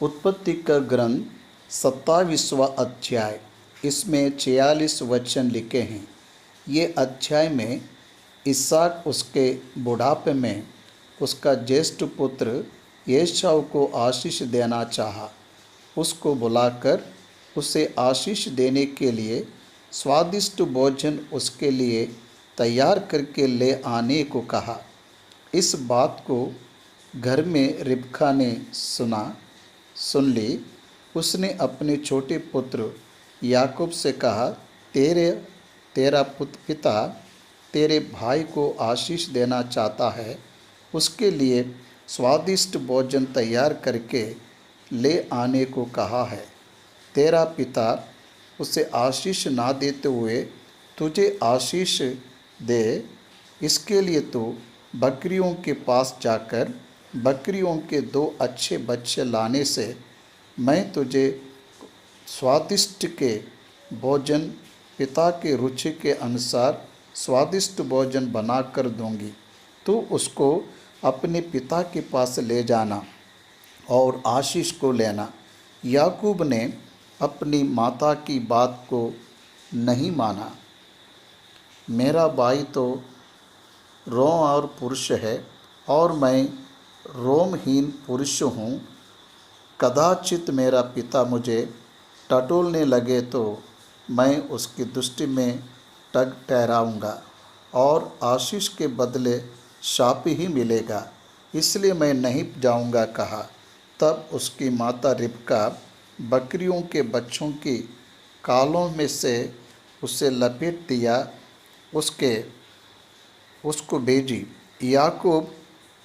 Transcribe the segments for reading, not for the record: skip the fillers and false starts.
उत्पत्ति का ग्रंथ 27वां अध्याय। इसमें 46 वचन लिखे हैं। ये अध्याय में इसहाक उसके बुढ़ापे में उसका ज्येष्ठ पुत्र एसाव को आशीष देना चाहा। उसको बुलाकर उसे आशीष देने के लिए स्वादिष्ट भोजन उसके लिए तैयार करके ले आने को कहा। इस बात को घर में रिबका ने सुन ली। उसने अपने छोटे पुत्र याकूब से कहा, तेरा पिता तेरे भाई को आशीष देना चाहता है, उसके लिए स्वादिष्ट भोजन तैयार करके ले आने को कहा है। तेरा पिता उसे आशीष ना देते हुए तुझे आशीष दे, इसके लिए तो बकरियों के पास जाकर बकरियों के 2 अच्छे बच्चे लाने से मैं तुझे स्वादिष्ट के भोजन पिता के रुचि के अनुसार स्वादिष्ट भोजन बना कर दूँगी। तो उसको अपने पिता के पास ले जाना और आशीष को लेना। याकूब ने अपनी माता की बात को नहीं माना। मेरा भाई तो रोम और पुरुष है और मैं रोमहीन पुरुष हूँ। कदाचित मेरा पिता मुझे टटोलने लगे तो मैं उसकी दृष्टि में टग ठहराऊँगा और आशीष के बदले शाप ही मिलेगा, इसलिए मैं नहीं जाऊँगा कहा। तब उसकी माता रिबका बकरियों के बच्चों की कालों में से उसे लपेट दिया, उसको भेजी। याकूब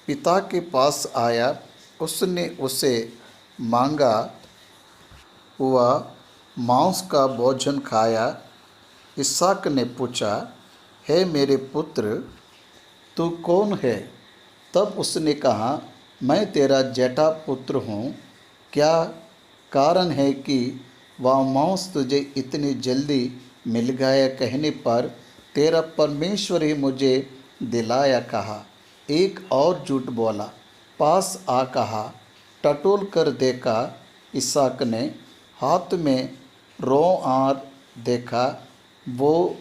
पिता के पास आया। उसने उसे मांगा हुआ मांस का भोजन खाया। इसहाक ने पूछा, हे मेरे पुत्र, तू कौन है? तब उसने कहा, मैं तेरा जेठा पुत्र हूँ। क्या कारण है कि वह मांस तुझे इतनी जल्दी मिल गया कहने पर तेरा परमेश्वर ही मुझे दिलाया कहा। एक और झूठ बोला, पास आ कहा, टटोल कर देखा। इसहाक ने हाथ में रोआर देखा, वो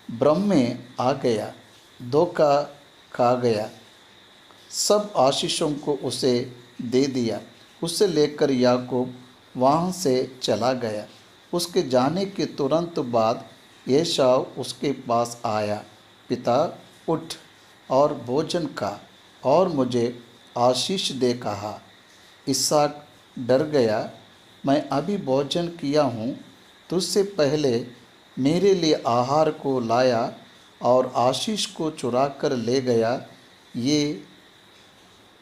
भ्रम में आ गया, धोखा खा गया, सब आशीषों को उसे दे दिया। उसे लेकर याकूब वहाँ से चला गया। उसके जाने के तुरंत बाद एसाव उसके पास आया। पिता, उठ और भोजन खा और मुझे आशीष दे कहा। इसहाक डर गया, मैं अभी भोजन किया हूँ, तुझसे पहले मेरे लिए आहार को लाया और आशीष को चुरा कर ले गया। ये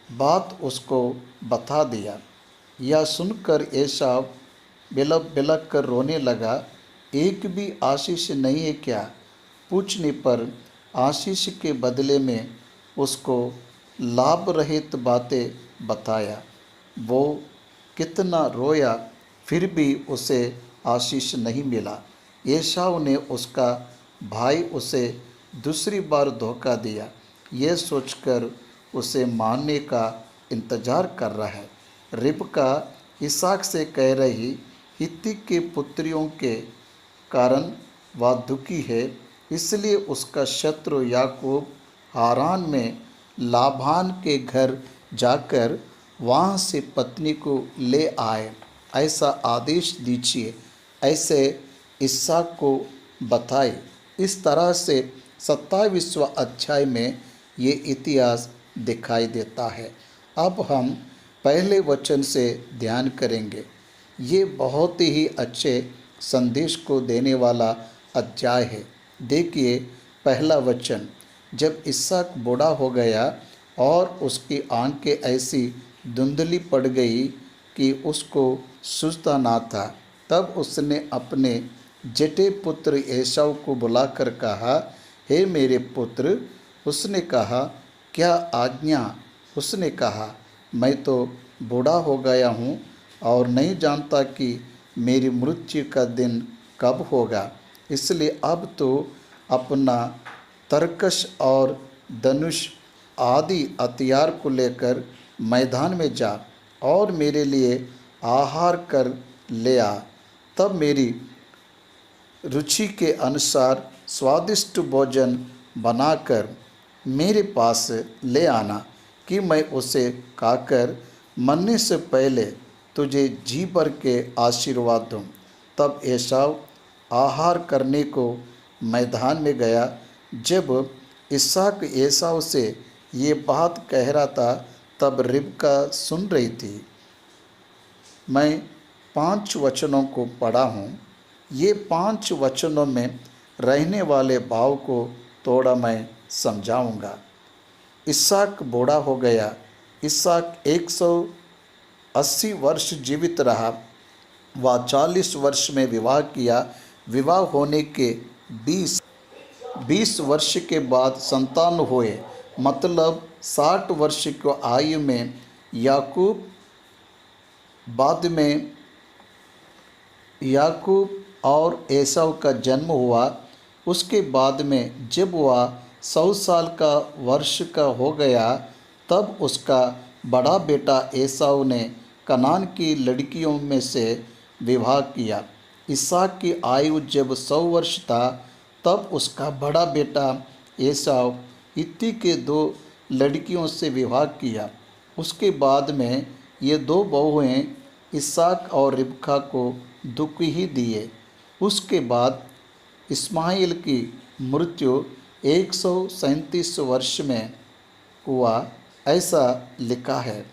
बात उसको बता दिया। यह सुनकर एसाव बिलक बिलक कर रोने लगा। एक भी आशीष नहीं है क्या? पूछने पर आशीष के बदले में उसको लाभ रहित बातें बताया। वो कितना रोया, फिर भी उसे आशीष नहीं मिला। एसाव ने उसका भाई उसे दूसरी बार धोखा दिया, यह सोचकर उसे मारने का इंतजार कर रहा है। रिबका इसहाक से कह रही, हित्ती के पुत्रियों के कारण वह दुखी है, इसलिए उसका शत्रु याकूब हारान में लाबान के घर जाकर वहाँ से पत्नी को ले आए, ऐसा आदेश दीजिए। ऐसे इसहाक को बताए। इस तरह से 27वां अध्याय में ये इतिहास दिखाई देता है। अब हम पहले वचन से ध्यान करेंगे। ये बहुत ही अच्छे संदेश को देने वाला अध्याय है। देखिए पहला वचन, जब इसहाक बूढ़ा हो गया और उसकी आंखें ऐसी धुंधली पड़ गई कि उसको सूझता ना था, तब उसने अपने जेठे पुत्र एसाव को बुलाकर कहा, हे मेरे पुत्र। उसने कहा, क्या आज्ञा? उसने कहा, मैं तो बूढ़ा हो गया हूँ और नहीं जानता कि मेरी मृत्यु का दिन कब होगा, इसलिए अब तो अपना तरकश और धनुष आदि हथियार को लेकर मैदान में जा और मेरे लिए आहार कर ले आ, तब मेरी रुचि के अनुसार स्वादिष्ट भोजन बनाकर मेरे पास ले आना कि मैं उसे खाकर मरने से पहले तुझे जी भर के आशीर्वाद दूँ। तब एसाव आहार करने को मैदान में गया। जब इसहाक एसाव से ये बात कह रहा था, तब रिबका सुन रही थी। मैं 5 वचनों को पढ़ा हूँ। ये 5 वचनों में रहने वाले भाव को थोड़ा मैं समझाऊँगा। इसहाक बूढ़ा हो गया। इसहाक 180 वर्ष जीवित रहा। वह 40 वर्ष में विवाह किया। विवाह होने के 20 वर्ष के बाद संतान हुए, मतलब 60 वर्ष की आयु में याकूब और एसाव का जन्म हुआ। उसके बाद में जब वह 100 साल का वर्ष का हो गया, तब उसका बड़ा बेटा एसाव ने कनान की लड़कियों में से विवाह किया। इसहाक की आयु जब 100 वर्ष था, तब उसका बड़ा बेटा एसाव हित्ती के 2 लड़कियों से विवाह किया। उसके बाद में ये 2 बहुएं इसहाक और रिबका को दुख ही दिए। उसके बाद इस्माइल की मृत्यु 137 वर्ष में हुआ, ऐसा लिखा है।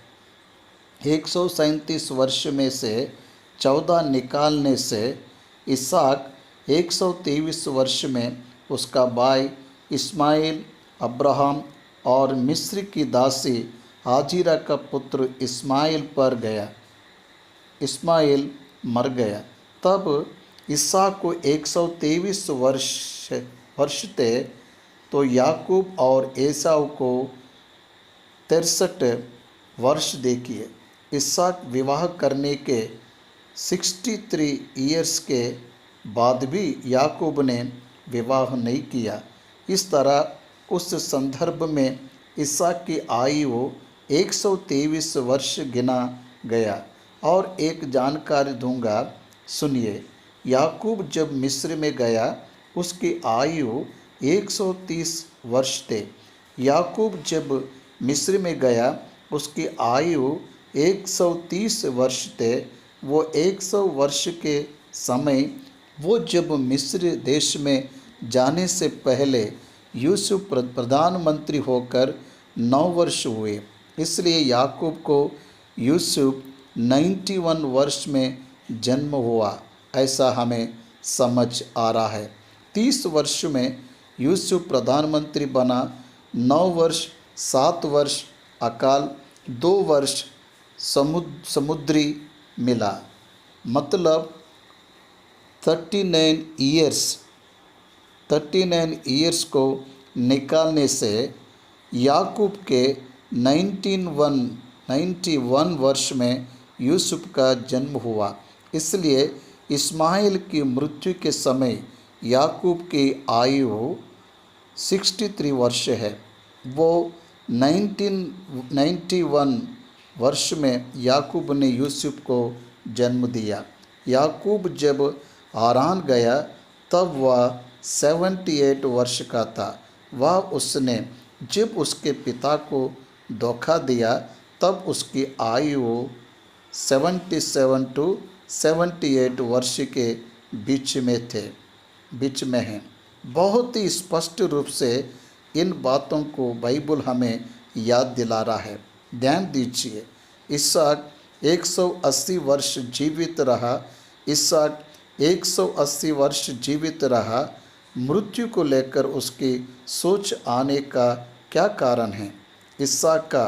137 वर्ष में से 14 निकालने से इसहाक 123 वर्ष में उसका भाई इस्माइल अब्राहम और मिस्र की दासी हाजिरा का पुत्र इस्माइल पर गया। इस्माइल मर गया। तब इसहाक को 123 वर्ष थे, तो याकूब और एसाव को 63 वर्ष। देखिए, इसहाक विवाह करने के 63 ईयर्स के बाद भी याकूब ने विवाह नहीं किया। इस तरह उस संदर्भ में इसहाक की आयु 123 वर्ष गिना गया। और एक जानकारी दूंगा, सुनिए। याकूब जब मिस्र में गया, उसकी आयु 130 वर्ष थे। याकूब जब मिस्र में गया, उसकी आयु 130 वर्ष थे। वो 100 वर्ष के समय वो जब मिस्र देश में जाने से पहले यूसुफ प्रधानमंत्री होकर 9 वर्ष हुए। इसलिए याकूब को यूसुफ 91 वर्ष में जन्म हुआ, ऐसा हमें समझ आ रहा है। 30 वर्ष में यूसुफ प्रधानमंत्री बना। 9 वर्ष 7 वर्ष अकाल, 2 वर्ष समुद्री मिला, मतलब 39 ईयर्स को निकालने से याकूब के 91 वर्ष में यूसुफ का जन्म हुआ। इसलिए इस्माइल की मृत्यु के समय याकूब की आयु 63 वर्ष है। वो 91 वर्ष में याकूब ने यूसुफ को जन्म दिया। याकूब जब हारान गया, तब वह 78 वर्ष का था। उसने जब उसके पिता को धोखा दिया, तब उसकी आयु 77 to 78 वर्ष के बीच में है। बहुत ही स्पष्ट रूप से इन बातों को बाइबल हमें याद दिला रहा है। ध्यान दीजिए, इसहाक 180 वर्ष जीवित रहा। इसहाक 180 वर्ष जीवित रहा। मृत्यु को लेकर उसकी सोच आने का क्या कारण है? इसहाक का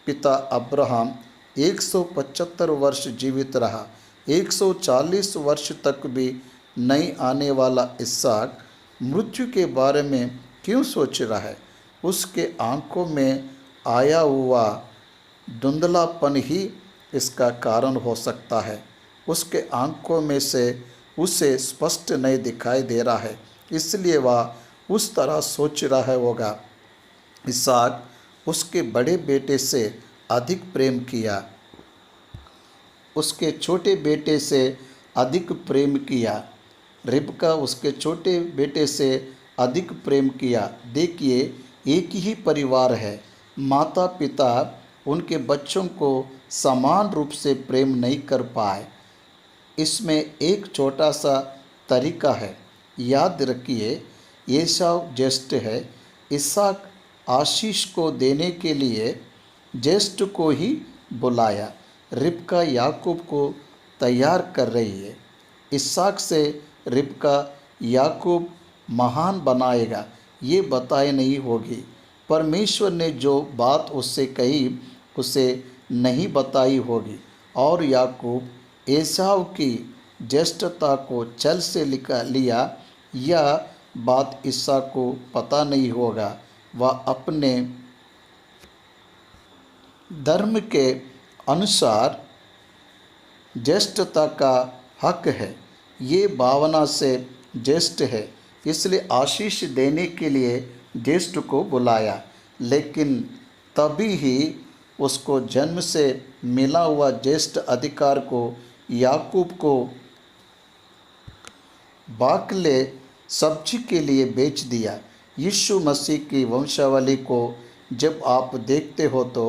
पिता अब्राहम 175 वर्ष जीवित रहा। 140 वर्ष तक भी नहीं आने वाला इसहाक मृत्यु के बारे में क्यों सोच रहा है? उसके आंखों में आया हुआ धुंधलापन ही इसका कारण हो सकता है। उसके आंखों में से उसे स्पष्ट नहीं दिखाई दे रहा है, इसलिए वह उस तरह सोच रहा होगा। इसहाक उसके बड़े बेटे से अधिक प्रेम किया। उसके छोटे बेटे से अधिक प्रेम किया। रिबका उसके छोटे बेटे से अधिक प्रेम किया। देखिए, एक ही परिवार है, माता पिता उनके बच्चों को समान रूप से प्रेम नहीं कर पाए। इसमें एक छोटा सा तरीका है। याद रखिए, एसाव ज्येष्ठ है। इसहाक आशीष को देने के लिए ज्येष्ठ को ही बुलाया। रिबका याकूब को तैयार कर रही है। इसहाक से रिबका याकूब महान बनाएगा, ये बताए नहीं होगी। परमेश्वर ने जो बात उससे कही उसे नहीं बताई होगी। और याकूब एसाव की ज्येष्ठता को छल से लिया, यह बात इसहाक को पता नहीं होगा। वह अपने धर्म के अनुसार ज्येष्ठता का हक है, ये भावना से ज्येष्ठ है, इसलिए आशीष देने के लिए ज्येष्ठ को बुलाया। लेकिन तभी ही उसको जन्म से मिला हुआ ज्येष्ठ अधिकार को याकूब को बाकले सब्जी के लिए बेच दिया। यीशु मसीह की वंशावली को जब आप देखते हो तो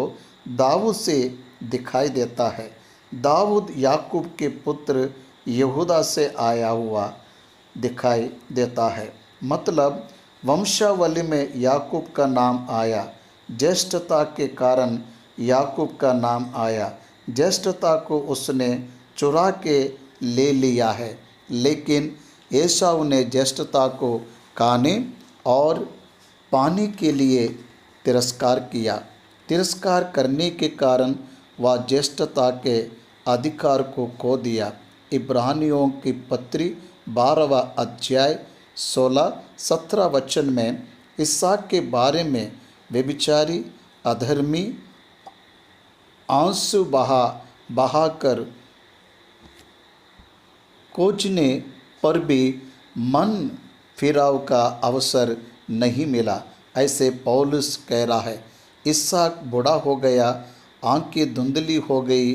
दाऊद से दिखाई देता है। दाऊद याकूब के पुत्र यहूदा से आया हुआ दिखाई देता है। मतलब वंशावली में याकूब का नाम आया, ज्येष्ठता के कारण याकूब का नाम आया। ज्येष्ठता को उसने चुरा के ले लिया है, लेकिन एसाव ने ज्येष्ठता को खाने और पाने के लिए तिरस्कार किया। तिरस्कार करने के कारण वह ज्येष्ठता के अधिकार को खो दिया। इब्रानियों की पत्री 12वां अध्याय 16-17 वचन में इसहाक के बारे में व्यभिचारी, अधर्मी, आंसू बहाकर खोजने पर भी मन फिराव का अवसर नहीं मिला, ऐसे पौलुस कह रहा है। इसहाक बूढ़ा हो गया, आंखें धुंधली हो गई,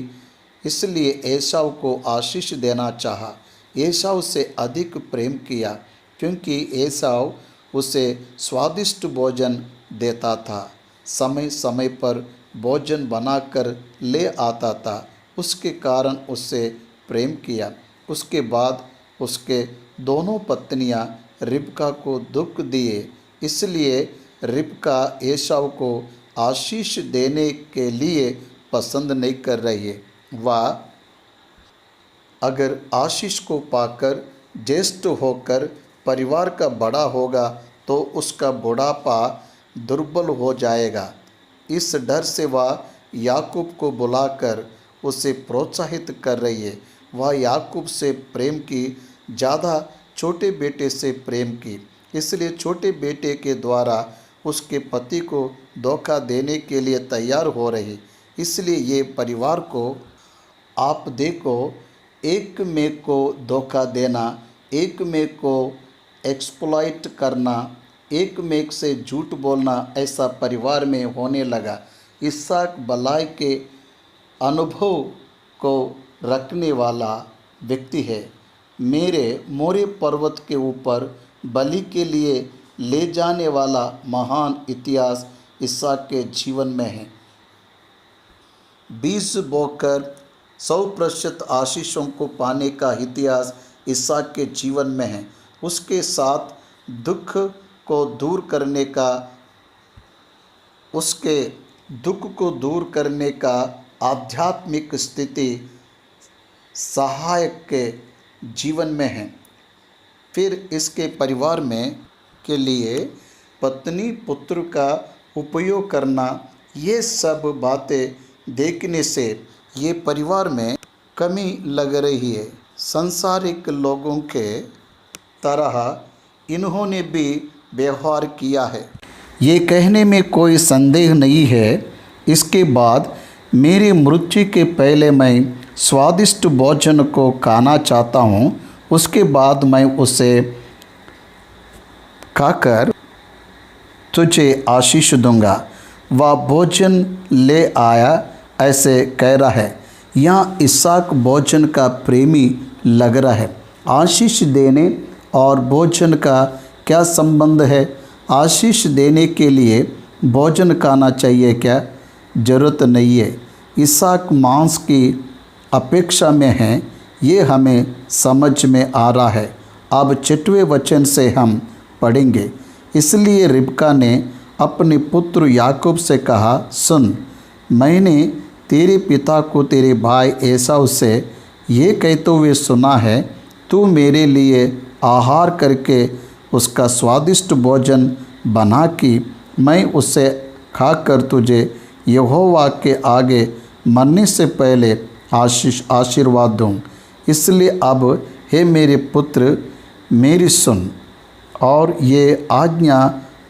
इसलिए एसाव को आशीष देना चाहा। एसाव से अधिक प्रेम किया, क्योंकि एसाव उसे स्वादिष्ट भोजन देता था, समय समय पर भोजन बनाकर ले आता था, उसके कारण उससे प्रेम किया। उसके बाद उसके दोनों पत्नियां रिबका को दुख दिए, इसलिए रिबका एसाव को आशीष देने के लिए पसंद नहीं कर रही है। वह अगर आशीष को पाकर ज्येष्ठ होकर परिवार का बड़ा होगा तो उसका बुढ़ापा दुर्बल हो जाएगा। इस डर से वह याकूब को बुलाकर उसे प्रोत्साहित कर रही है। वह याकूब से प्रेम की ज़्यादा छोटे बेटे से प्रेम की, इसलिए छोटे बेटे के द्वारा उसके पति को धोखा देने के लिए तैयार हो रही। इसलिए ये परिवार को आप देखो, एक में को धोखा देना, एक में को एक्सप्लॉइट करना, एक में से झूठ बोलना, ऐसा परिवार में होने लगा। इसहाक भलाई के अनुभव को रखने वाला व्यक्ति है। मेरे मोरे पर्वत के ऊपर बलि के लिए ले जाने वाला महान इतिहास इसहाक के जीवन में है। बीज बोकर 100% आशीषों को पाने का इतिहास इसहाक के जीवन में है। उसके साथ दुख को दूर करने का, उसके दुख को दूर करने का आध्यात्मिक स्थिति सहायक के जीवन में है। फिर इसके परिवार में के लिए पत्नी पुत्र का उपयोग करना, ये सब बातें देखने से ये परिवार में कमी लग रही है। सांसारिक लोगों के तरह इन्होंने भी व्यवहार किया है, ये कहने में कोई संदेह नहीं है। इसके बाद मेरी मृत्यु के पहले मैं स्वादिष्ट भोजन को खाना चाहता हूँ, उसके बाद मैं उसे खाकर तुझे आशीष दूंगा। वह भोजन ले आया, ऐसे कह रहा है। यहाँ इसहाक भोजन का प्रेमी लग रहा है। आशीष देने और भोजन का क्या संबंध है? आशीष देने के लिए भोजन खाना चाहिए क्या? ज़रूरत नहीं है। इसहाक मांस की अपेक्षा में है, ये हमें समझ में आ रहा है। अब 6वें वचन से हम पढ़ेंगे। इसलिए रिबका ने अपने पुत्र याकूब से कहा, सुन, मैंने तेरे पिता को तेरे भाई एसाव से ये कहते हुए सुना है, तू मेरे लिए आहार करके उसका स्वादिष्ट भोजन बना कि मैं उसे खाकर तुझे यहोवा के आगे मरने से पहले आशीर्वाद दूँ। इसलिए अब हे मेरे पुत्र, मेरी सुन और ये आज्ञा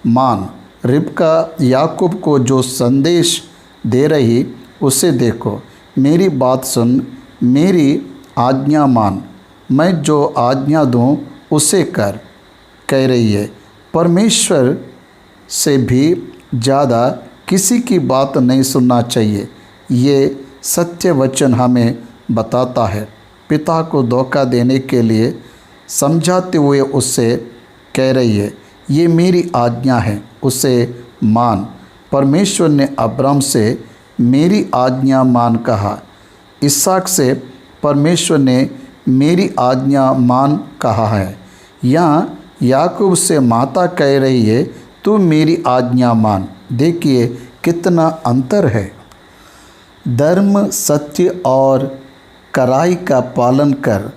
मान। रिबका याकूब को जो संदेश दे रही उसे देखो। मेरी बात सुन, मेरी आज्ञा मान, मैं जो आज्ञा दूँ उसे कर, कह रही है। परमेश्वर से भी ज़्यादा किसी की बात नहीं सुनना चाहिए, ये सत्य वचन हमें बताता है। पिता को धोखा देने के लिए समझाते हुए उससे कह रही है, ये मेरी आज्ञा है, उसे मान। परमेश्वर ने अब्राम से मेरी आज्ञा मान कहा। इसहाक से परमेश्वर ने मेरी आज्ञा मान कहा है। यहाँ याकूब से माता कह रही है, तू मेरी आज्ञा मान। देखिए कितना अंतर है। धर्म, सत्य और कड़ाई का पालन कर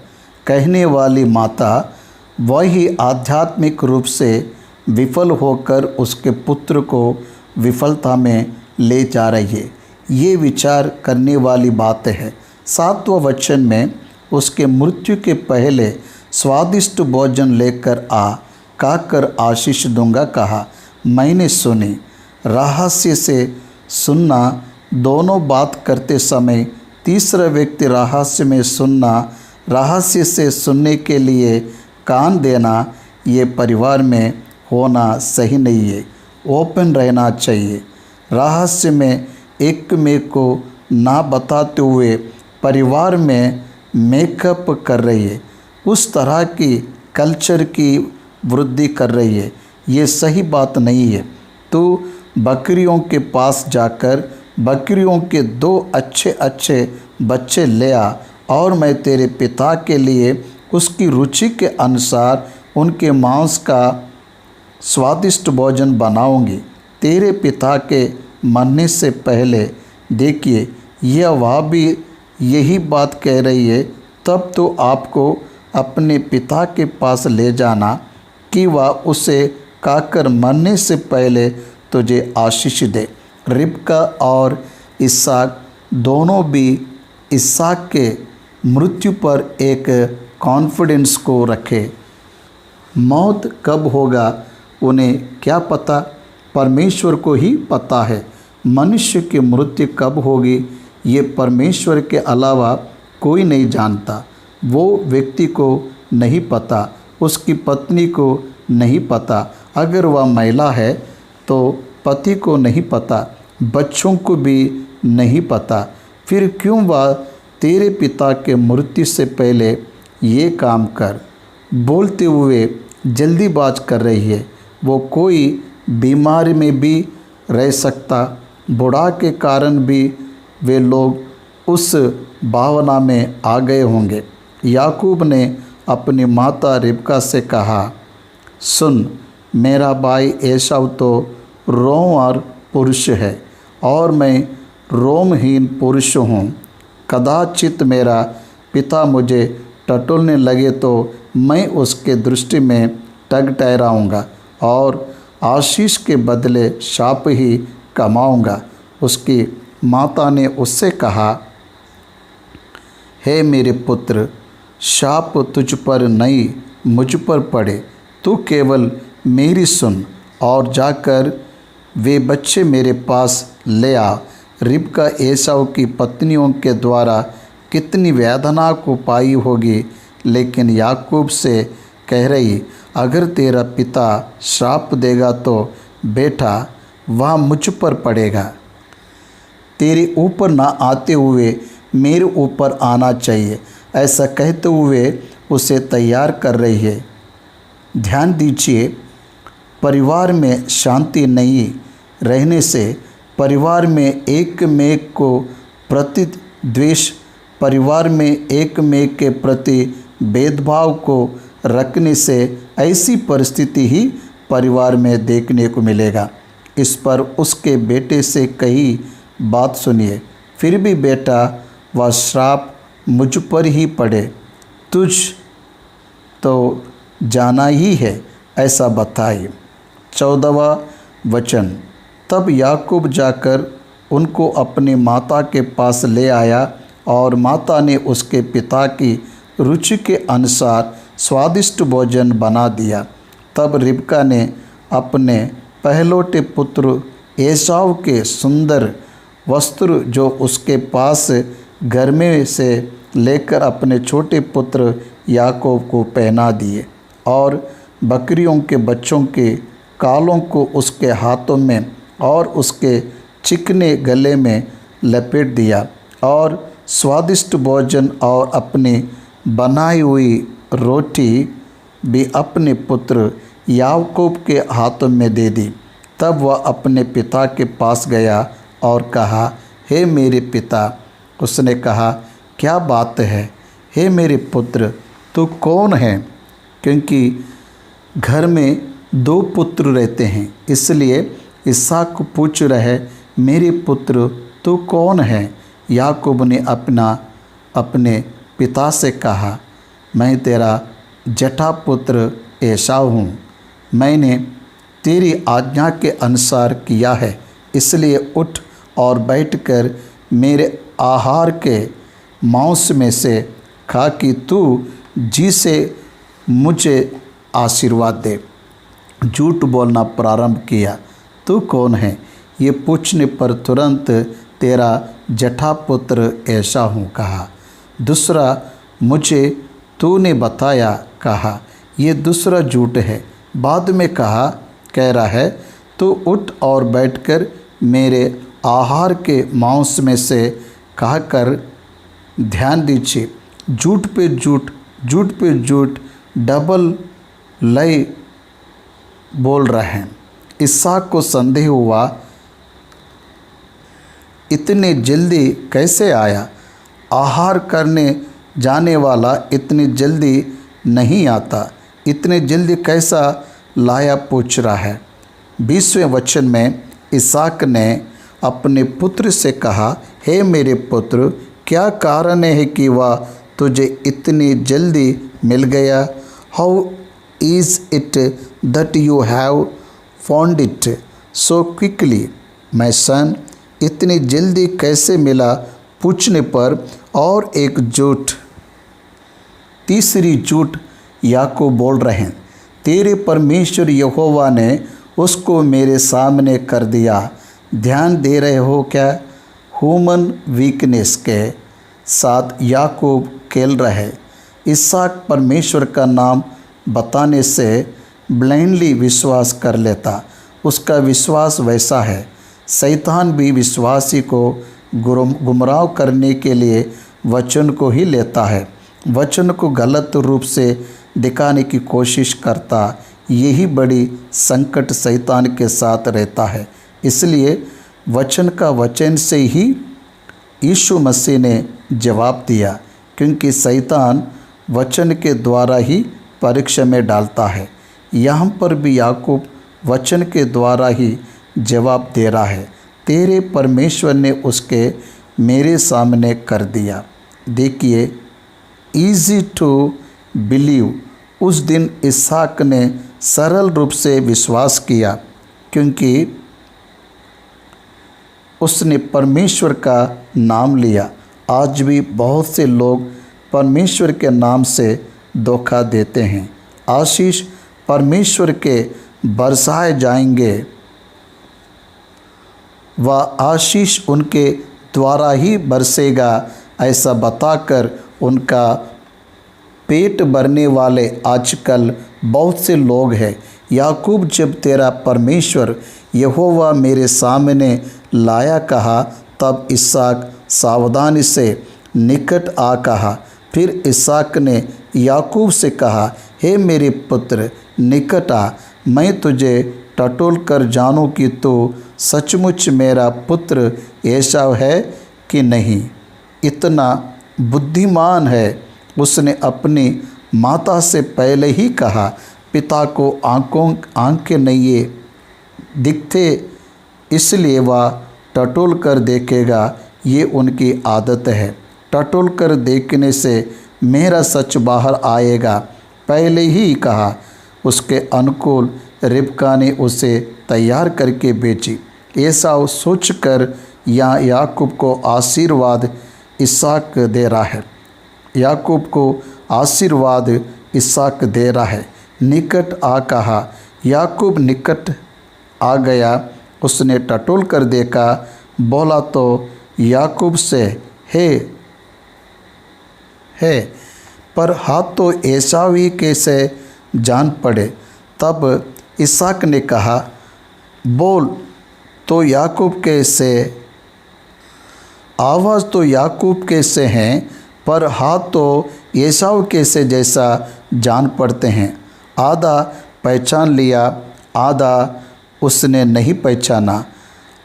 कहने वाली माता वही आध्यात्मिक रूप से विफल होकर उसके पुत्र को विफलता में ले जा रही है। ये विचार करने वाली बात है। 7वें वचन में उसके मृत्यु के पहले स्वादिष्ट भोजन लेकर आ, खाकर आशीष दूंगा कहा। मैंने सुनी। रहस्य से सुनना, दोनों बात करते समय तीसरा व्यक्ति रहस्य में सुनना, रहस्य से सुनने के लिए कान देना, ये परिवार में होना सही नहीं है। ओपन रहना चाहिए। रहस्य में एक में को ना बताते हुए परिवार में मेकअप कर रही है, उस तरह की कल्चर की वृद्धि कर रही है। ये सही बात नहीं है। तो बकरियों के पास जाकर बकरियों के 2 अच्छे बच्चे ले आ और मैं तेरे पिता के लिए उसकी रुचि के अनुसार उनके मांस का स्वादिष्ट भोजन बनाऊंगी तेरे पिता के मरने से पहले। देखिए यह वह भी यही बात कह रही है। तब तो आपको अपने पिता के पास ले जाना कि वह उसे खाकर मरने से पहले तुझे आशीष दे। रिबका और इसहाक दोनों भी इसहाक के मृत्यु पर एक कॉन्फिडेंस को रखे। मौत कब होगा उन्हें क्या पता, परमेश्वर को ही पता है। मनुष्य की मृत्यु कब होगी ये परमेश्वर के अलावा कोई नहीं जानता। वो व्यक्ति को नहीं पता, उसकी पत्नी को नहीं पता, अगर वह महिला है तो पति को नहीं पता, बच्चों को भी नहीं पता। फिर क्यों वह तेरे पिता के मृत्यु से पहले ये काम कर बोलते हुए जल्दीबाज कर रही है। वो कोई बीमारी में भी रह सकता, बुढ़ा के कारण भी वे लोग उस भावना में आ गए होंगे। याकूब ने अपनी माता रिबका से कहा, सुन, मेरा भाई एसाव तो रोमर पुरुष है और मैं रोमहीन पुरुष हूँ। कदाचित मेरा पिता मुझे टटोलने लगे तो मैं उसके दृष्टि में टग ठहराऊँगा और आशीष के बदले शाप ही कमाऊँगा। उसकी माता ने उससे कहा, हे मेरे पुत्र, शाप तुझ पर नहीं मुझ पर पड़े। तू केवल मेरी सुन और जाकर वे बच्चे मेरे पास ले आ। रिबका एसाव की पत्नियों के द्वारा कितनी वेदना को पाई होगी, लेकिन याकूब से कह रही, अगर तेरा पिता श्राप देगा तो बेटा वह मुझ पर पड़ेगा। तेरे ऊपर ना आते हुए मेरे ऊपर आना चाहिए, ऐसा कहते हुए उसे तैयार कर रही है। ध्यान दीजिए, परिवार में शांति नहीं रहने से, परिवार में एक में को प्रति द्वेष, परिवार में एक में के प्रति भेदभाव को रखने से ऐसी परिस्थिति ही परिवार में देखने को मिलेगा। इस पर उसके बेटे से कही बात सुनिए, फिर भी बेटा वह श्राप मुझ पर ही पड़े, तुझ तो जाना ही है, ऐसा बताइए। 14वां वचन। तब याकूब जाकर उनको अपनी माता के पास ले आया और माता ने उसके पिता की रुचि के अनुसार स्वादिष्ट भोजन बना दिया। तब रिबका ने अपने पहलौठे पुत्र एसाव के सुंदर वस्त्र जो उसके पास घर में से लेकर अपने छोटे पुत्र याकूब को पहना दिए और बकरियों के बच्चों के कालों को उसके हाथों में और उसके चिकने गले में लपेट दिया और स्वादिष्ट भोजन और अपनी बनाई हुई रोटी भी अपने पुत्र याकूब के हाथों में दे दी। तब वह अपने पिता के पास गया और कहा, हे मेरे पिता। उसने कहा, क्या बात है, हे मेरे पुत्र, तू कौन है? क्योंकि घर में 2 पुत्र रहते हैं, इसलिए इसहाक पूछ रहे, मेरे पुत्र तू कौन है? याकूब ने अपने पिता से कहा, मैं तेरा जठा पुत्र एसाव हूँ। मैंने तेरी आज्ञा के अनुसार किया है, इसलिए उठ और बैठकर मेरे आहार के मांस में से खा कि तू जी से मुझे आशीर्वाद दे। झूठ बोलना प्रारंभ किया। तू कौन है? ये पूछने पर तुरंत तेरा जठा पुत्र ऐसा हूँ कहा। दूसरा, मुझे तूने बताया कहा। ये दूसरा झूठ है। बाद में कह रहा है, तू उठ और बैठकर मेरे आहार के मांस में से खाकर। ध्यान दीजिए, झूठ पे झूठ डबल लय बोल रहे हैं। इसहाक को संदेह हुआ, इतने जल्दी कैसे आया? आहार करने जाने वाला इतनी जल्दी नहीं आता, इतने जल्दी कैसा लाया? पूछ रहा है। 20वें वचन में इसहाक ने अपने पुत्र से कहा, हे मेरे पुत्र, क्या कारण है कि वह तुझे इतनी जल्दी मिल गया? How is it that you have found it so quickly? My son, इतनी जल्दी कैसे मिला? पूछने पर और एक झूठ, तीसरी झूठ याकूब बोल रहे हैं। तेरे परमेश्वर यहोवा ने उसको मेरे सामने कर दिया। ध्यान दे रहे हो क्या? ह्यूमन वीकनेस के साथ याकूब खेल रहे। इसहाक परमेश्वर का नाम बताने से ब्लाइंडली विश्वास कर लेता। उसका विश्वास वैसा है। शैतान भी विश्वासी को गुमराह करने के लिए वचन को ही लेता है, वचन को गलत रूप से दिखाने की कोशिश करता। यही बड़ी संकट शैतान के साथ रहता है। इसलिए वचन से ही यीशु मसीह ने जवाब दिया, क्योंकि शैतान वचन के द्वारा ही परीक्षा में डालता है। यहाँ पर भी याकूब वचन के द्वारा ही जवाब दे रहा है। तेरे परमेश्वर ने उसके मेरे सामने कर दिया। देखिए, ईजी टू बिलीव। उस दिन इसहाक ने सरल रूप से विश्वास किया, क्योंकि उसने परमेश्वर का नाम लिया। आज भी बहुत से लोग परमेश्वर के नाम से धोखा देते हैं। आशीष परमेश्वर के बरसाए जाएंगे, वह आशीष उनके द्वारा ही बरसेगा, ऐसा बताकर उनका पेट भरने वाले आजकल बहुत से लोग हैं। याकूब जब तेरा परमेश्वर यहोवा मेरे सामने लाया कहा, तब इसहाक सावधानी से निकट आ कहा। फिर इसहाक ने याकूब से कहा, हे मेरे पुत्र, निकट आ, मैं तुझे टटोल कर जानूं कि तू सचमुच मेरा पुत्र एसाव है कि नहीं। इतना बुद्धिमान है। उसने अपनी माता से पहले ही कहा, पिता को आंखें नहीं दिखते, इसलिए वह टटोल कर देखेगा। ये उनकी आदत है। टटोल कर देखने से मेरा सच बाहर आएगा। पहले ही कहा। उसके अनुकूल रिबका ने उसे तैयार करके बेची। एसाव सोचकर याकूब को आशीर्वाद इसहाक दे रहा है। याकूब को आशीर्वाद इसहाक दे रहा है। निकट आ कहा। याकूब निकट आ गया। उसने टटोल कर देखा, बोला तो याकूब से, हे, पर हाथ तो एसाव ही के से जान पड़े। तब इसहाक ने कहा, बोल तो याकूब के से, आवाज़ तो याकूब के से हैं, पर हाथ तो एसाव के से जैसा जान पड़ते हैं। आधा पहचान लिया, आधा उसने नहीं पहचाना।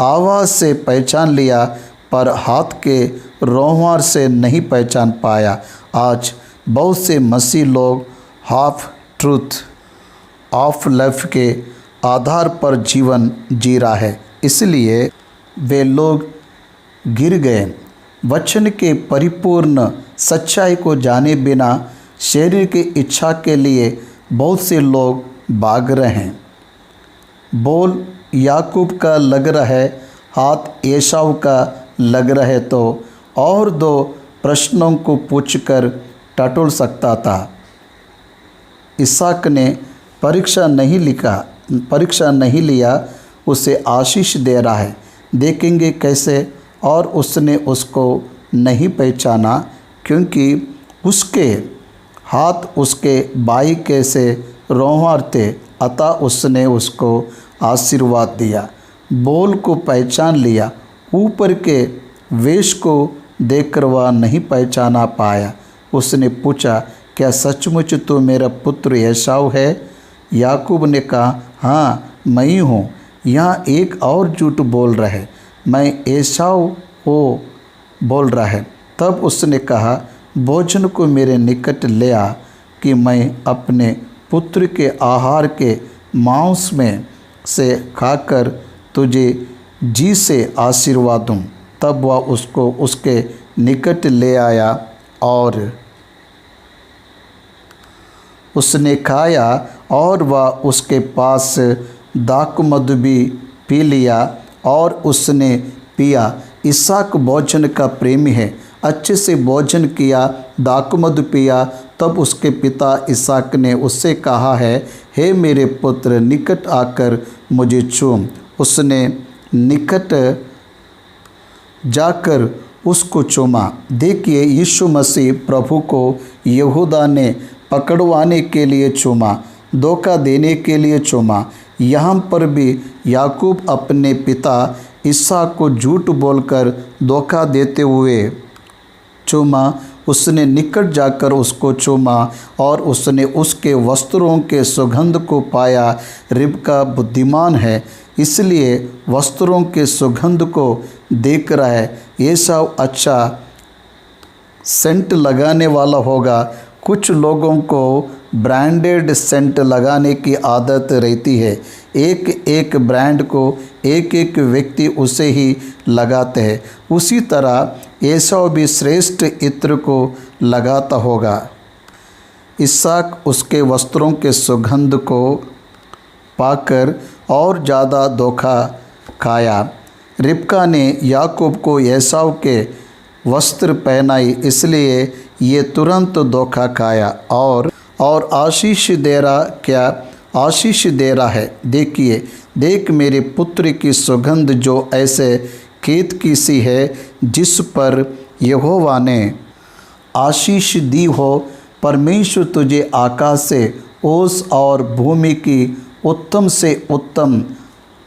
आवाज़ से पहचान लिया, पर हाथ के रोंवार से नहीं पहचान पाया। आज बहुत से मसीह लोग हाफ ट्रूथ ऑफ लाइफ के आधार पर जीवन जी रहा है, इसलिए वे लोग गिर गए। वचन के परिपूर्ण सच्चाई को जाने बिना शरीर की इच्छा के लिए बहुत से लोग भाग रहे हैं। बोल याकूब का लग रहा है, हाथ एसाव का लग रहा है, तो और दो प्रश्नों को पूछकर टटोल सकता था। इसहाक ने परीक्षा नहीं लिया, उसे आशीष दे रहा है। देखेंगे कैसे? और उसने उसको नहीं पहचाना, क्योंकि उसके हाथ उसके भाई के से रोंवार थे, अतः उसने उसको आशीर्वाद दिया। बोल को पहचान लिया, ऊपर के वेश को देखकर वह नहीं पहचाना पाया। उसने पूछा, क्या सचमुच तो मेरा पुत्र एसाव है? याकूब ने कहा, हाँ मैं ही हूँ। यहाँ एक और झूठ बोल रहा है, मैं एसाव हो बोल रहा है। तब उसने कहा, भोजन को मेरे निकट ले आ कि मैं अपने पुत्र के आहार के मांस में से खाकर तुझे जी से आशीर्वाद दूँ। तब वह उसको उसके निकट ले आया और उसने खाया, और वह उसके पास दाखमधु भी पी लिया और उसने पिया। इसहाक भोजन का प्रेमी है, अच्छे से भोजन किया, दाखमधु पिया। तब उसके पिता इसहाक ने उससे कहा है, हे मेरे पुत्र, निकट आकर मुझे चूम। उसने निकट जाकर उसको चूमा। देखिए, यीशु मसीह प्रभु को यहूदा ने पकड़वाने के लिए चूमा, धोखा देने के लिए चूमा। यहाँ पर भी याकूब अपने पिता इसहाक को झूठ बोलकर धोखा देते हुए चूमा। उसने निकट जाकर उसको चूमा और उसने उसके वस्त्रों के सुगंध को पाया। रिबका बुद्धिमान है, इसलिए वस्त्रों के सुगंध को देख रहा है। एसाव अच्छा सेंट लगाने वाला होगा। कुछ लोगों को ब्रांडेड सेंट लगाने की आदत रहती है। एक एक ब्रांड को एक एक व्यक्ति उसे ही लगाते हैं। उसी तरह एसाव भी श्रेष्ठ इत्र को लगाता होगा। इसहाक उसके वस्त्रों के सुगंध को पाकर और ज़्यादा धोखा खाया। रिबका ने याकूब को एसाव के वस्त्र पहनाई, इसलिए ये तुरंत धोखा खाया और आशीष दे रहा, क्या आशीष दे रहा है। देखिए, देख मेरे पुत्र की सुगंध जो ऐसे खेत की सी है जिस पर यहोवा ने आशीष दी हो। परमेश्वर तुझे आकाश से ओस और भूमि की उत्तम से उत्तम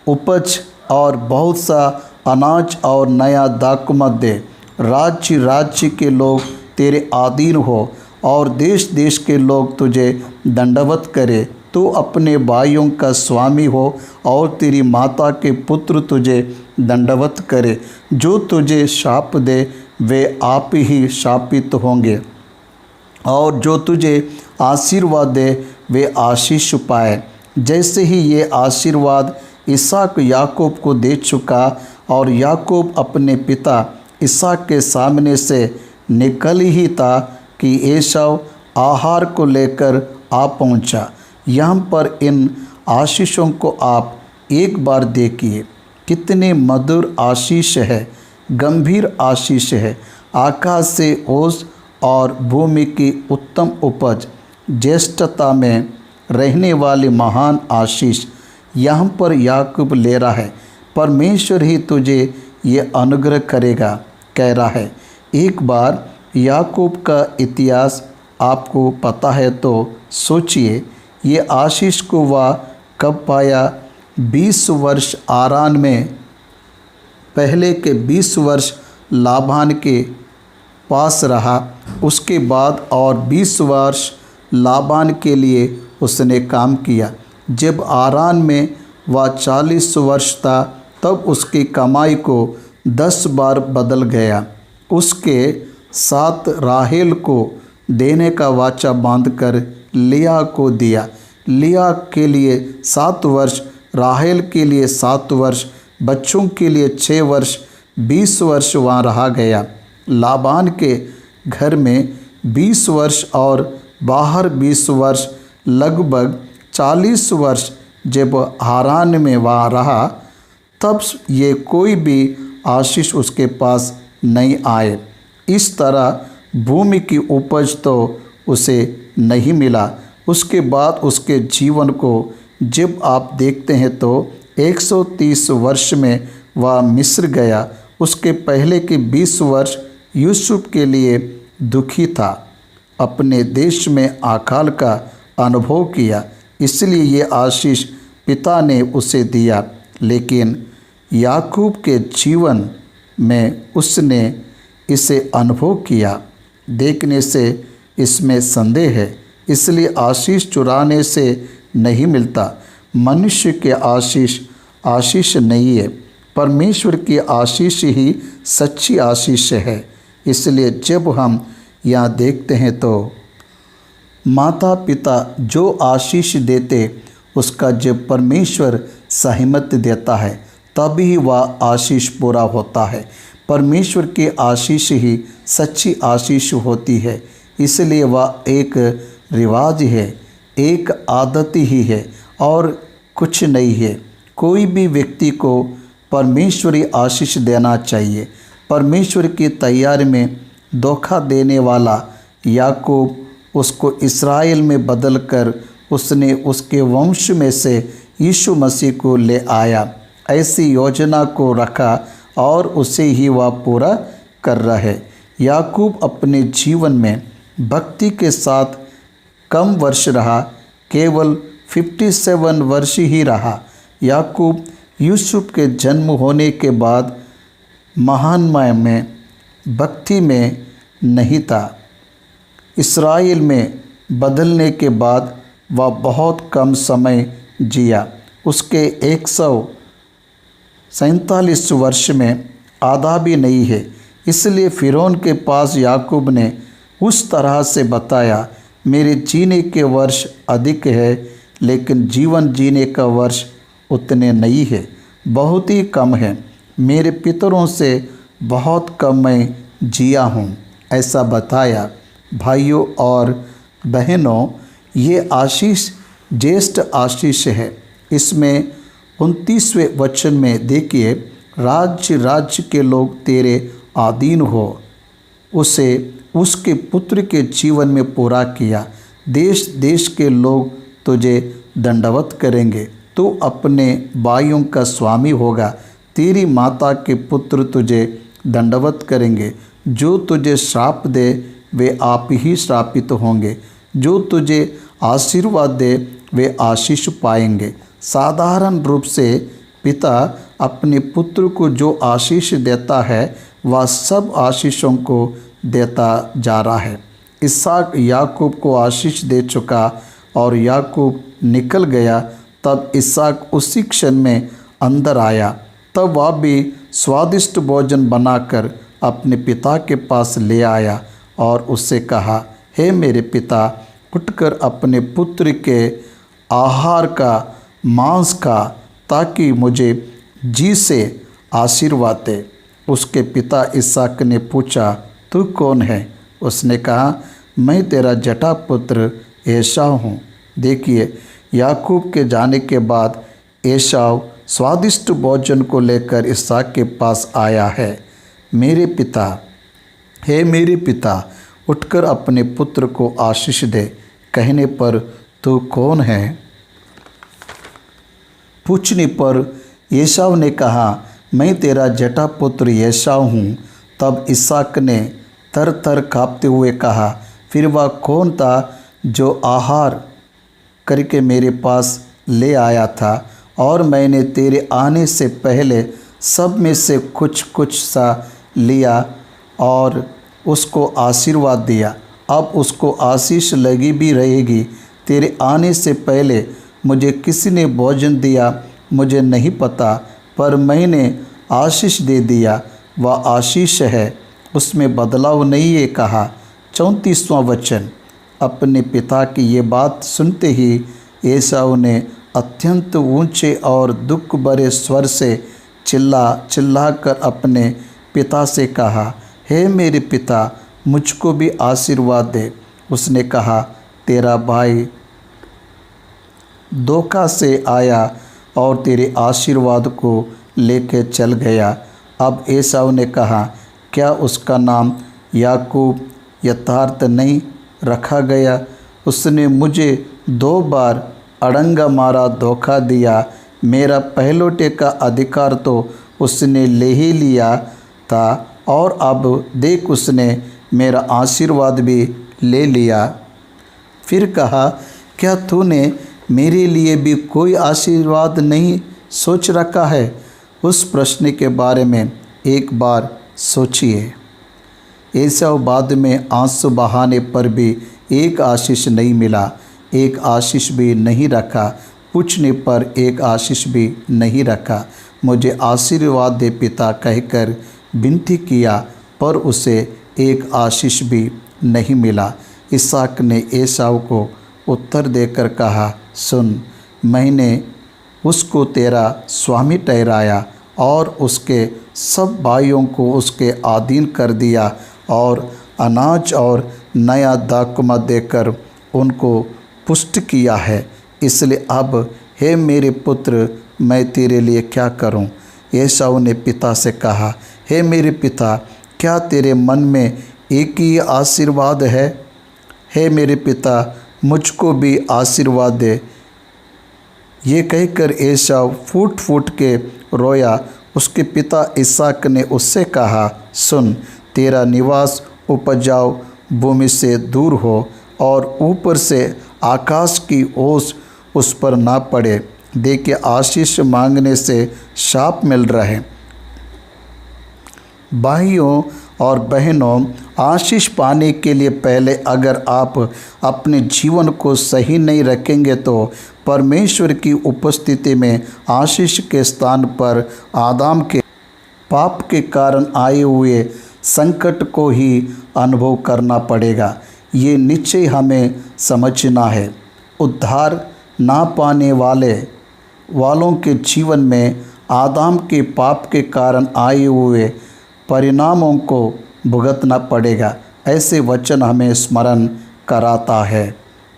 उपज और बहुत सा अनाज और नया दाखमधु दे। राज्य राज्य के लोग तेरे अधीन हो और देश देश के लोग तुझे दंडवत करे। तू अपने भाइयों का स्वामी हो और तेरी माता के पुत्र तुझे दंडवत करे। जो तुझे शाप दे वे आप ही शापित होंगे और जो तुझे आशीर्वाद दे वे आशीष पाए। जैसे ही ये आशीर्वाद इसहाक याकूब को दे चुका और याकूब अपने पिता इसहाक के सामने से निकल ही था कि एसाव आहार को लेकर आ पहुंचा। यहाँ पर इन आशीषों को आप एक बार देखिए, कितने मधुर आशीष है, गंभीर आशीष है। आकाश से ओस और भूमि की उत्तम उपज, ज्येष्ठता में रहने वाली महान आशीष यहाँ पर याकूब ले रहा है। परमेश्वर ही तुझे ये अनुग्रह करेगा कह रहा है। एक बार याकूब का इतिहास आपको पता है तो सोचिए, ये आशीष को वह कब पाया? 20 वर्ष आरान में, पहले के 20 वर्ष लाबान के पास रहा, उसके बाद और 20 वर्ष लाबान के लिए उसने काम किया। जब आरान में वह 40 वर्ष था तब उसकी कमाई को 10 बार बदल गया। उसके साथ राहेल को देने का वाचा बांधकर लिया को दिया। लिया के लिए 7 वर्ष, राहेल के लिए 7 वर्ष, बच्चों के लिए 6 वर्ष, 20 वर्ष वहाँ रहा गया। लाबान के घर में 20 वर्ष और बाहर 20 वर्ष, लगभग 40 वर्ष जब हारान में वहाँ रहा, तब ये कोई भी आशीष उसके पास नहीं आए। इस तरह भूमि की उपज तो उसे नहीं मिला। उसके बाद उसके जीवन को जब आप देखते हैं तो 130 वर्ष में वह मिस्र गया। उसके पहले के 20 वर्ष यूसुफ के लिए दुखी था, अपने देश में अकाल का अनुभव किया, इसलिए ये आशीष पिता ने उसे दिया। लेकिन याकूब के जीवन में उसने इसे अनुभव किया, देखने से इसमें संदेह है। इसलिए आशीष चुराने से नहीं मिलता। मनुष्य के आशीष आशीष नहीं है, परमेश्वर की आशीष ही सच्ची आशीष है। इसलिए जब हम यहाँ देखते हैं तो माता पिता जो आशीष देते उसका जब परमेश्वर सहमत देता है तभी वह आशीष पूरा होता है। परमेश्वर की आशीष ही सच्ची आशीष होती है। इसलिए वह एक रिवाज है, एक आदत ही है और कुछ नहीं है। कोई भी व्यक्ति को परमेश्वरी आशीष देना चाहिए। परमेश्वर की तैयारी में धोखा देने वाला याकूब, उसको इस्राएल में बदलकर उसने उसके वंश में से यीशु मसीह को ले आया। ऐसी योजना को रखा और उसे ही वह पूरा कर रहा है। याकूब अपने जीवन में भक्ति के साथ कम वर्ष रहा, केवल 57 वर्ष ही रहा। याकूब यूसुफ के जन्म होने के बाद महानमय में भक्ति में नहीं था। इस्राएल में बदलने के बाद वह बहुत कम समय जिया। उसके 147 वर्ष में आधा भी नहीं है। इसलिए फिरौन के पास याकूब ने उस तरह से बताया, मेरे जीने के वर्ष अधिक है लेकिन जीवन जीने का वर्ष उतने नहीं है, बहुत ही कम है। मेरे पितरों से बहुत कम मैं जिया हूँ, ऐसा बताया। भाइयों और बहनों, ये आशीष ज्येष्ठ आशीष है। इसमें 29वें वचन में देखिए, राज्य राज्य के लोग तेरे अधीन हो, उसे उसके पुत्र के जीवन में पूरा किया। देश देश के लोग तुझे दंडवत करेंगे, तू अपने भाइयों का स्वामी होगा। तेरी माता के पुत्र तुझे दंडवत करेंगे। जो तुझे श्राप दे वे आप ही श्रापित होंगे, जो तुझे आशीर्वाद दे वे आशीष पाएंगे। साधारण रूप से पिता अपने पुत्र को जो आशीष देता है वह सब आशीषों को देता जा रहा है। इसहाक याकूब को आशीष दे चुका और याकूब निकल गया। तब इसहाक उसी क्षण में अंदर आया। तब वह भी स्वादिष्ट भोजन बनाकर अपने पिता के पास ले आया और उससे कहा, हे मेरे पिता, उठकर अपने पुत्र के आहार का मांस खा, ताकि मुझे जी से आशीर्वाद दे। उसके पिता इसहाक ने पूछा, तू कौन है? उसने कहा, मैं तेरा जटा पुत्र एसाव हूँ। देखिए, याकूब के जाने के बाद एसाव स्वादिष्ट भोजन को लेकर इसहाक के पास आया है। मेरे पिता, हे मेरे पिता, उठकर अपने पुत्र को आशीष दे कहने पर तू कौन है? पूछने पर एसाव ने कहा, मैं तेरा जटा पुत्र एसाव हूँ। तब इसहाक ने तर तर काँपते हुए कहा, फिर वह कौन था जो आहार करके मेरे पास ले आया था और मैंने तेरे आने से पहले सब में से कुछ कुछ सा लिया और उसको आशीर्वाद दिया। अब उसको आशीष लगी भी रहेगी। तेरे आने से पहले मुझे किसी ने भोजन दिया मुझे नहीं पता, पर मैंने आशीष दे दिया। वह आशीष है, उसमें बदलाव नहीं है। कहा 34वां वचन। अपने पिता की ये बात सुनते ही एसाव ने अत्यंत ऊंचे और दुख भरे स्वर से चिल्लाकर अपने पिता से कहा, हे मेरे पिता, मुझको भी आशीर्वाद दे। उसने कहा, तेरा भाई धोखा से आया और तेरे आशीर्वाद को लेकर चल गया। अब एसाव ने कहा, क्या उसका नाम याकूब यथार्थ नहीं रखा गया? उसने मुझे 2 बार अड़ंगा मारा, धोखा दिया। मेरा पहलौठे का अधिकार तो उसने ले ही लिया था और अब देख उसने मेरा आशीर्वाद भी ले लिया। फिर कहा, क्या तूने मेरे लिए भी कोई आशीर्वाद नहीं सोच रखा है? उस प्रश्न के बारे में एक बार सोचिए। एसाव बाद में आंसू बहाने पर भी एक आशीष नहीं मिला, एक आशीष भी नहीं रखा। पूछने पर एक आशीष भी नहीं रखा। मुझे आशीर्वाद दे पिता कहकर विनती किया, पर उसे एक आशीष भी नहीं मिला। इसहाक ने एसाव को उत्तर देकर कहा, सुन, मैंने उसको तेरा स्वामी ठहराया और उसके सब भाइयों को उसके अधीन कर दिया और अनाज और नया दाखमधु देकर उनको पुष्ट किया है। इसलिए अब हे मेरे पुत्र, मैं तेरे लिए क्या करूं? एसाव ने पिता से कहा, हे मेरे पिता, क्या तेरे मन में एक ही आशीर्वाद है? हे मेरे पिता, मुझको भी आशीर्वाद दे। ये कहकर एसाव फूट फूट के रोया। उसके पिता इसहाक ने उससे कहा, सुन, तेरा निवास उपजाऊ भूमि से दूर हो और ऊपर से आकाश की ओस उस पर ना पड़े। देखिए, आशीष मांगने से शाप मिल रहा है। भाइयों और बहनों, आशीष पाने के लिए पहले अगर आप अपने जीवन को सही नहीं रखेंगे तो परमेश्वर की उपस्थिति में आशीष के स्थान पर आदम के पाप के कारण आए हुए संकट को ही अनुभव करना पड़ेगा। ये निश्चय हमें समझना है। उद्धार ना पाने वालों के जीवन में आदम के पाप के कारण आए हुए परिणामों को भुगतना पड़ेगा। ऐसे वचन हमें स्मरण कराता है।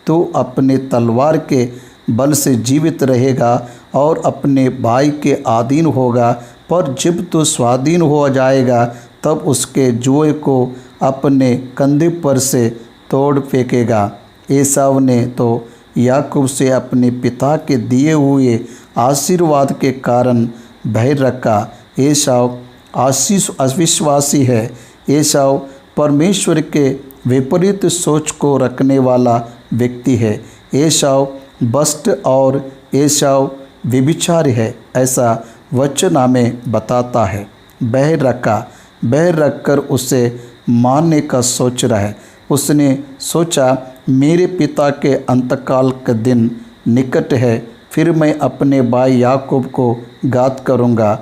तो अपने तलवार के बल से जीवित रहेगा और अपने भाई के अधीन होगा, पर जब तो स्वाधीन हो जाएगा तब उसके जुए को अपने कंधे पर से तोड़ फेंकेगा। एसाव ने तो याकूब से अपने पिता के दिए हुए आशीर्वाद के कारण भय रखा। एसाव अविश्वासी है। एसाव परमेश्वर के विपरीत सोच को रखने वाला व्यक्ति है। एसाव भ्रष्ट और एसाव व्यभिचारी है, ऐसा वचन हमें बताता है। भय रखा, बह रखकर उसे मारने का सोच रहा है। उसने सोचा, मेरे पिता के अंतकाल का दिन निकट है, फिर मैं अपने भाई याकूब को घात करूँगा।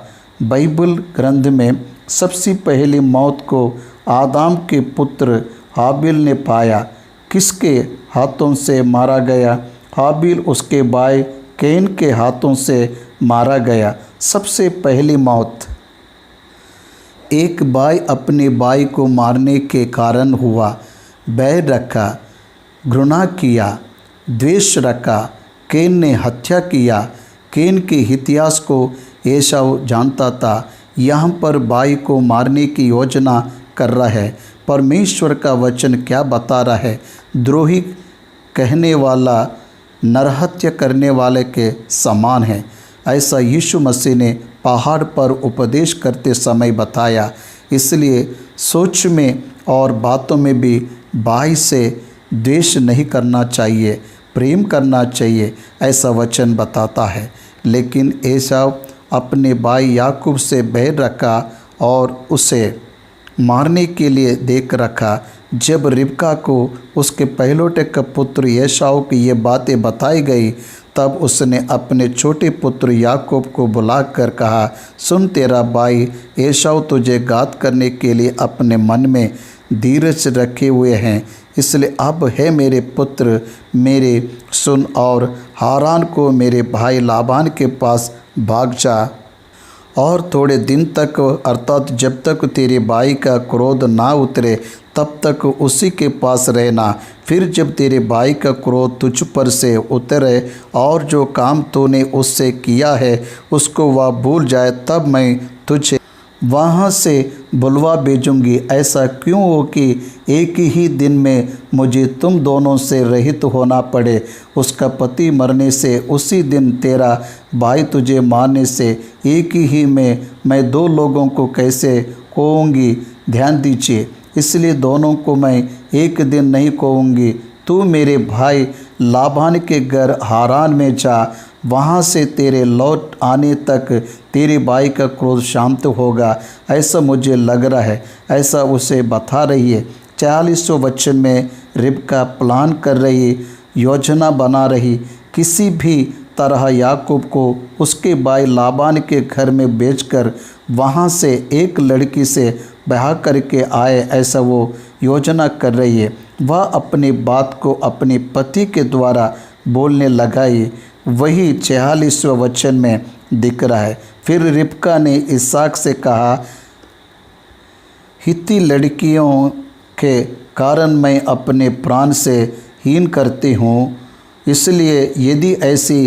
बाइबल ग्रंथ में सबसे पहली मौत को आदम के पुत्र हाबिल ने पाया। किसके हाथों से मारा गया? हाबिल उसके भाई कैन के हाथों से मारा गया। सबसे पहली मौत एक भाई अपने भाई को मारने के कारण हुआ। बैर रखा, घृणा किया, द्वेष रखा। कैन ने हत्या किया। कैन के इतिहास को एसाव जानता था। यहाँ पर भाई को मारने की योजना कर रहा है। परमेश्वर का वचन क्या बता रहा है? द्रोही कहने वाला नरहत्या करने वाले के समान है। ऐसा यीशु मसीह ने पहाड़ पर उपदेश करते समय बताया। इसलिए सोच में और बातों में भी भाई से द्वेष नहीं करना चाहिए, प्रेम करना चाहिए, ऐसा वचन बताता है। लेकिन एसाव अपने भाई याकूब से बैर रखा और उसे मारने के लिए देख रखा। जब रिबका को उसके पहलौठे का पुत्र एसाव की ये बातें बताई गई, तब उसने अपने छोटे पुत्र याकूब को बुलाकर कहा, सुन, तेरा भाई एसाव तुझे घात करने के लिए अपने मन में धीरज रखे हुए हैं। इसलिए अब है मेरे पुत्र, मेरे सुन और हारान को मेरे भाई लाबान के पास भाग जा और थोड़े दिन तक, अर्थात जब तक तेरे भाई का क्रोध ना उतरे तब तक उसी के पास रहना। फिर जब तेरे भाई का क्रोध तुझ पर से उतरे और जो काम तूने उससे किया है उसको वह भूल जाए, तब मैं तुझे वहाँ से बुलवा भेजूँगी। ऐसा क्यों हो कि एक ही दिन में मुझे तुम दोनों से रहित होना पड़े। उसका पति मरने से उसी दिन तेरा भाई तुझे मारने से एक ही में मैं दो लोगों को कैसे कहूँगी? ध्यान दीजिए, इसलिए दोनों को मैं एक दिन नहीं कहूँगी। तू मेरे भाई लाबान के घर हारान में जा, वहाँ से तेरे लौट आने तक तेरे भाई का क्रोध शांत होगा, ऐसा मुझे लग रहा है। ऐसा उसे बता रही है। 40वें वचन में रिबका प्लान कर रही, योजना बना रही, किसी भी तरह याकूब को उसके भाई लाबान के घर में भेजकर वहाँ से एक लड़की से ब्याह करके आए, ऐसा वो योजना कर रही है। वह अपनी बात को अपने पति के द्वारा बोलने लगाई। वही 46वें वचन में दिख रहा है। फिर रिबका ने इसहाक से कहा, हित्ती लड़कियों के कारण मैं अपने प्राण से हीन करती हूँ, इसलिए यदि ऐसी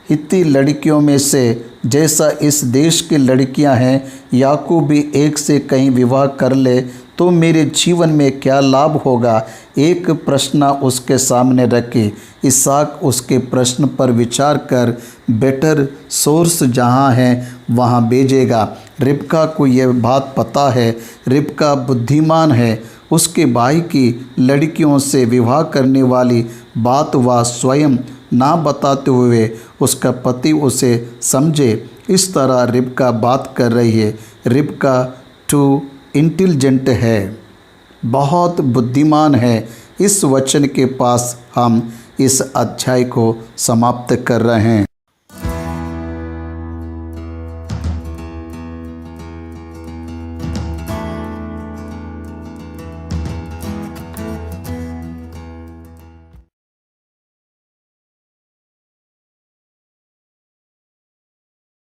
हित्ती लड़कियों में से जैसा इस देश की लड़कियां हैं, याकूब भी एक से कहीं विवाह कर ले तो मेरे जीवन में क्या लाभ होगा? एक प्रश्न उसके सामने रखी। इसहाक उसके प्रश्न पर विचार कर बेटर सोर्स जहाँ है वहाँ भेजेगा। रिबका को यह बात पता है। रिबका बुद्धिमान है। उसके भाई की लड़कियों से विवाह करने वाली बात वह स्वयं ना बताते हुए उसका पति उसे समझे, इस तरह रिबका बात कर रही है। रिबका टू इंटेलिजेंट है, बहुत बुद्धिमान है। इस वचन के पास हम इस अध्याय को समाप्त कर रहे हैं।